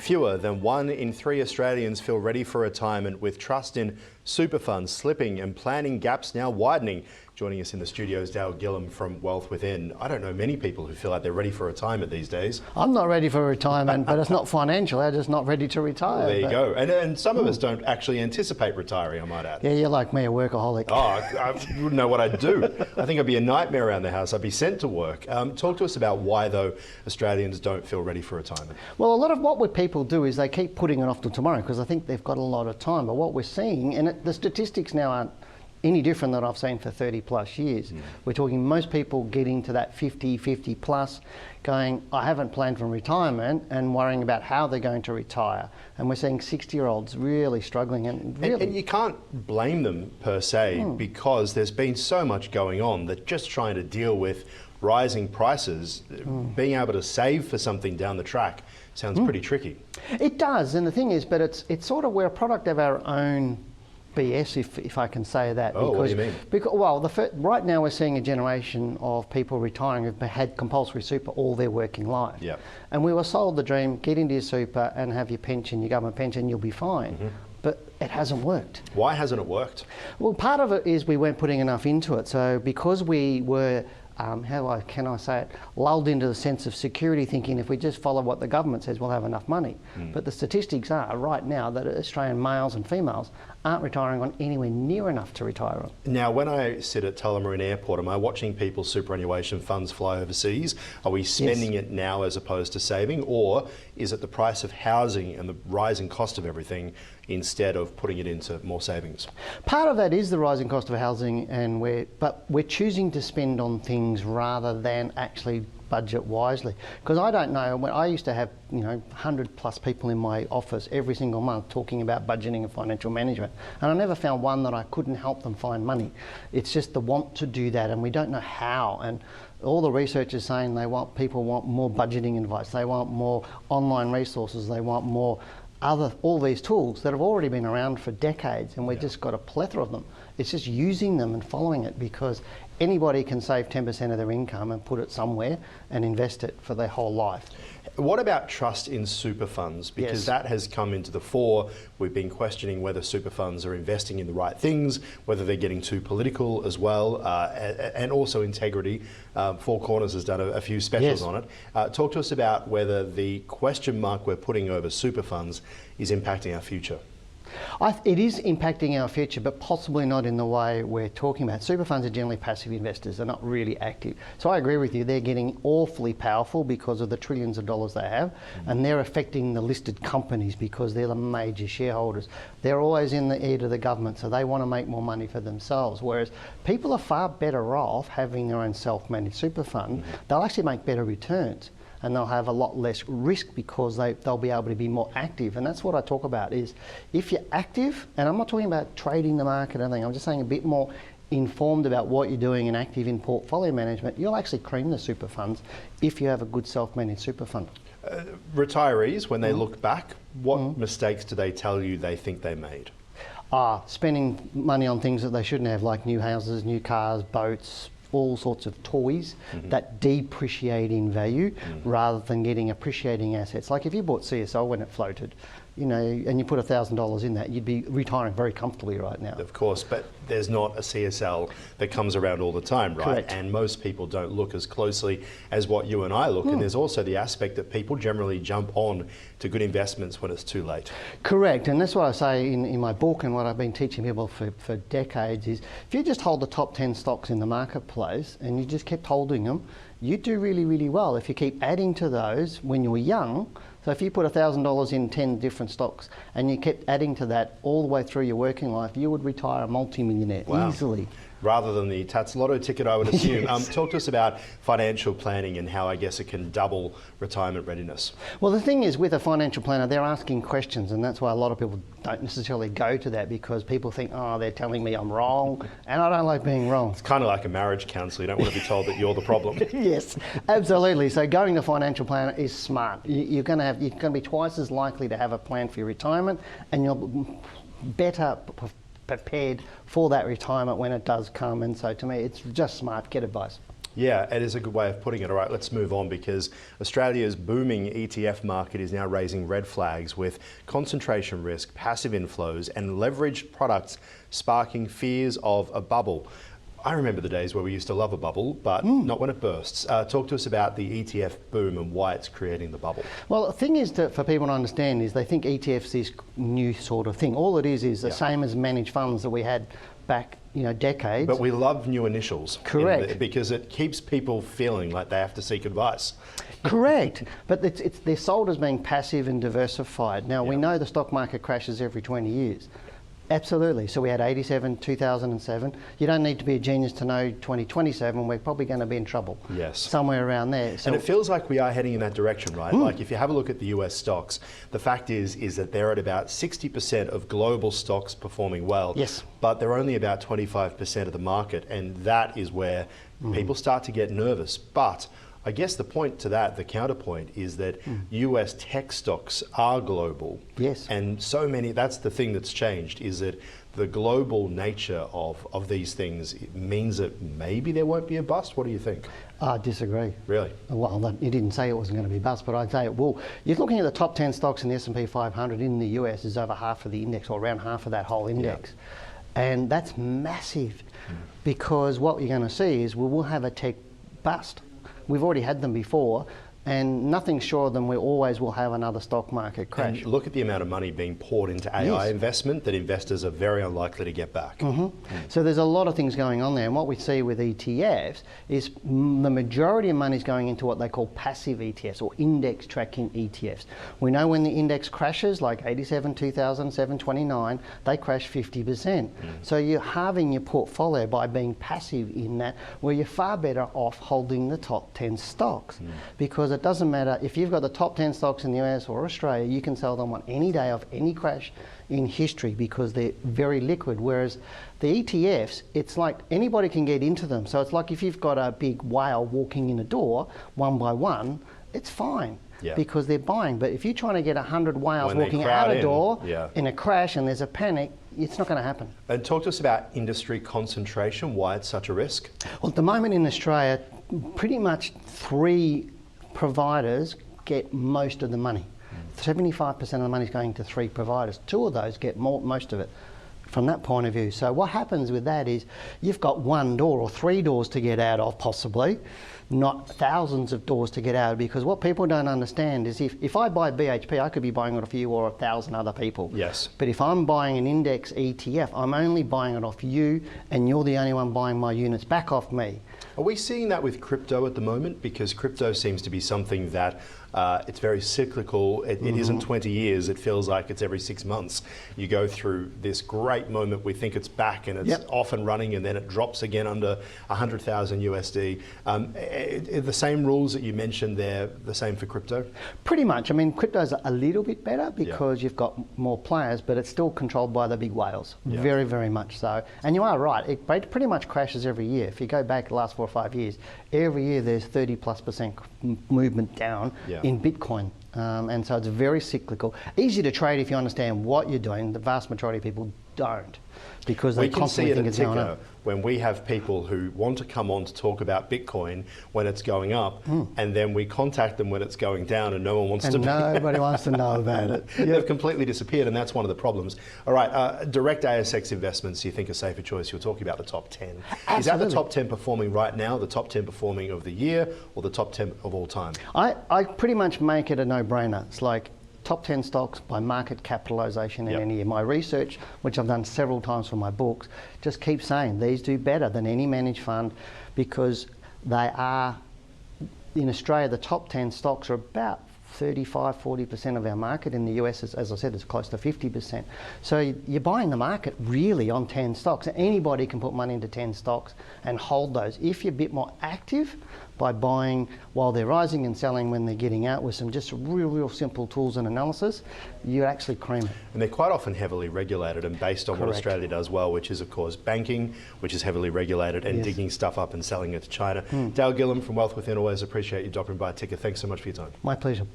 Fewer than 1 in 3 Australians feel ready for retirement, with trust in super funds slipping and planning gaps now widening. Joining us in the studio is Gilham from Wealth Within. I don't know many people who feel like they're ready for retirement these days. I'm not ready for retirement, but it's not financial. I'm just not ready to retire. Well, there you go. And some of us don't actually anticipate retiring, I might add. Yeah, you're like me, a workaholic. Oh, I wouldn't know what I'd do. I think I'd be a nightmare around the house. I'd be sent to work. Talk to us about why, though, Australians don't feel ready for retirement. Well, a lot of what people do is they keep putting it off till tomorrow because I think they've got a lot of time. But what we're seeing, and the statistics now aren't any different than I've seen for 30 plus years. We're talking most people getting to that 50 plus, going, I haven't planned for retirement, and worrying about how they're going to retire. And we're seeing 60-year-olds really struggling. And you can't blame them per se, because there's been so much going on that just trying to deal with rising prices, being able to save for something down the track sounds pretty tricky. It does, and the thing is, but it's sort of, we're a product of our own BS, if I can say that. Oh, what do you mean? Because, well, right now we're seeing a generation of people retiring who've had compulsory super all their working life. Yep. And we were sold the dream, get into your super and have your pension, your government pension, you'll be fine. But it hasn't worked. Why hasn't it worked? Well, part of it is we weren't putting enough into it. So because we were can I say it, lulled into the sense of security, thinking if we just follow what the government says, we'll have enough money. But the statistics are right now that Australian males and females aren't retiring on anywhere near enough to retire on. Now, when I sit at Tullamarine Airport, am I watching people's superannuation funds fly overseas? Are we spending it now as opposed to saving? Or is it the price of housing and the rising cost of everything instead of putting it into more savings? Part of that is the rising cost of housing, but we're choosing to spend on things rather than actually budget wisely. Because I don't know, when I used to have 100 plus people in my office every single month talking about budgeting and financial management, and I never found one that I couldn't help them find money. It's just the want to do that, and we don't know how. And all the research is saying people want more budgeting advice, they want more online resources, they want more all these tools that have already been around for decades, and we've just got a plethora of them. It's just using them and following it, because anybody can save 10% of their income and put it somewhere and invest it for their whole life. What about trust in super funds? Because that has come into the fore. We've been questioning whether super funds are investing in the right things, whether they're getting too political as well, and also integrity. Four Corners has done a few specials on it. Talk to us about whether the question mark we're putting over super funds is impacting our future. It is impacting our future, but possibly not in the way we're talking about. Super funds are generally passive investors, they're not really active. So I agree with you, they're getting awfully powerful because of the trillions of dollars they have, and they're affecting the listed companies because they're the major shareholders. They're always in the ear to the government, so they want to make more money for themselves, whereas people are far better off having their own self-managed super fund. They'll actually make better returns, and they'll have a lot less risk because they'll be able to be more active. And that's what I talk about, is if you're active, and I'm not talking about trading the market or anything, I'm just saying a bit more informed about what you're doing and active in portfolio management, you'll actually cream the super funds if you have a good self-managed super fund. Retirees, when they look back, what mistakes do they tell you they think they made? Spending money on things that they shouldn't have, like new houses, new cars, boats, all sorts of toys that depreciate in value rather than getting appreciating assets. Like if you bought CSL when it floated, and you put $1,000 in that, you'd be retiring very comfortably right now. Of course, but there's not a CSL that comes around all the time, right? Correct. And most people don't look as closely as what you and I look. And there's also the aspect that people generally jump on to good investments when it's too late. Correct, and that's what I say in my book, and what I've been teaching people for decades is, if you just hold the top 10 stocks in the marketplace and you just kept holding them, you do really, really well. If you keep adding to those when you're young, so if you put $1,000 in 10 different stocks and you kept adding to that all the way through your working life, you would retire a multi-millionaire easily. Rather than the Tats Lotto ticket, I would assume. Talk to us about financial planning and how I guess it can double retirement readiness. Well, the thing is, with a financial planner, they're asking questions, and that's why a lot of people don't necessarily go to that, because people think, oh, they're telling me I'm wrong, and I don't like being wrong. It's kind of like a marriage counsellor. You don't want to be told that you're the problem. Yes, absolutely. So going to a financial planner is smart. You're going to be twice as likely to have a plan for your retirement, and you're better prepared for that retirement when it does come. And so to me, it's just smart. Get advice. Yeah, it is a good way of putting it. All right, let's move on, because Australia's booming ETF market is now raising red flags with concentration risk, passive inflows, and leveraged products sparking fears of a bubble. I remember the days where we used to love a bubble, but not when it bursts. Talk to us about the ETF boom and why it's creating the bubble. Well, the thing is, for people to understand, is they think ETFs is new sort of thing. All it is the same as managed funds that we had back, decades. But we love new initials. Correct. Because it keeps people feeling like they have to seek advice. Correct. But they're sold as being passive and diversified. Now, we know the stock market crashes every 20 years. Absolutely. So we had 87, 2007. You don't need to be a genius to know 2027, we're probably going to be in trouble. Yes. Somewhere around there. So, and it feels like we are heading in that direction, right? Like if you have a look at the US stocks, the fact is that they're at about 60% of global stocks performing well. Yes. But they're only about 25% of the market, and that is where people start to get nervous. But I guess the point to that, the counterpoint, is that US tech stocks are global. Yes. And so many, that's the thing that's changed, is that the global nature of these things means that maybe there won't be a bust. What do you think? I disagree. Really? Well, you didn't say it wasn't going to be a bust, but I'd say it will. You're looking at the top 10 stocks in the S&P 500 in the US is over half of the index, or around half of that whole index. Yeah. And that's massive, because what you're going to see is we will have a tech bust. We've already had them before, and nothing's sure than we always will have another stock market crash. And look at the amount of money being poured into AI investment that investors are very unlikely to get back. So there's a lot of things going on there, and what we see with ETFs is the majority of money is going into what they call passive ETFs, or index tracking ETFs. We know when the index crashes, like 87, 2007, 29, they crash 50%. So you're halving your portfolio by being passive in that, where you're far better off holding the top 10 stocks. Because it doesn't matter, if you've got the top 10 stocks in the US or Australia, you can sell them on any day of any crash in history, because they're very liquid. Whereas the ETFs, it's like anybody can get into them. So it's like if you've got a big whale walking in a door, one by one, it's fine. Because they're buying. But if you're trying to get 100 whales walking out a door in a crash and there's a panic, it's not going to happen. And talk to us about industry concentration, why it's such a risk. Well, at the moment in Australia, pretty much 3 providers get most of the money. 75% of the money is going to 3 providers. 2 of those get most of it from that point of view. So what happens with that is you've got 1 door or 3 doors to get out of, possibly, not thousands of doors to get out of, because what people don't understand is if I buy BHP, I could be buying it off you or 1,000 other people. Yes. But if I'm buying an index ETF, I'm only buying it off you, and you're the only one buying my units back off me. Are we seeing that with crypto at the moment? Because crypto seems to be something that it's very cyclical. It isn't 20 years. It feels like it's every 6 months. You go through this great moment. We think it's back and it's off and running, and then it drops again under 100,000 USD. The same rules that you mentioned there, the same for crypto? Pretty much. I mean, crypto's a little bit better because you've got more players, but it's still controlled by the big whales. Very, very much so. And you are right. It pretty much crashes every year. If you go back the last 4 or 5 years, every year there's 30+% movement down in Bitcoin. And so it's very cyclical. Easy to trade if you understand what you're doing. The vast majority of people don't, because they constantly think it's going up. When we have people who want to come on to talk about Bitcoin when it's going up, and then we contact them when it's going down, and no one wants to. Nobody wants to know about it. They've completely disappeared, and that's one of the problems. All right, direct ASX investments, you think a safer choice? You're talking about the top 10. Absolutely. Is that the top 10 performing right now, the top 10 performing of the year, or the top 10 of all time? I pretty much make it a no-brainer. It's like top 10 stocks by market capitalisation in any year. My research, which I've done several times for my books, just keeps saying these do better than any managed fund, because they are, in Australia, the top 10 stocks are about 35–40% of our market. In the US, as I said, it's close to 50%. So you're buying the market really on 10 stocks. Anybody can put money into 10 stocks and hold those. If you're a bit more active by buying while they're rising and selling when they're getting out with some just real simple tools and analysis, you actually cream it. And they're quite often heavily regulated and based on what Australia does well, which is, of course, banking, which is heavily regulated, and digging stuff up and selling it to China. Dale Gilham from Wealth Within, always appreciate you dropping by. Ticker, thanks so much for your time. My pleasure.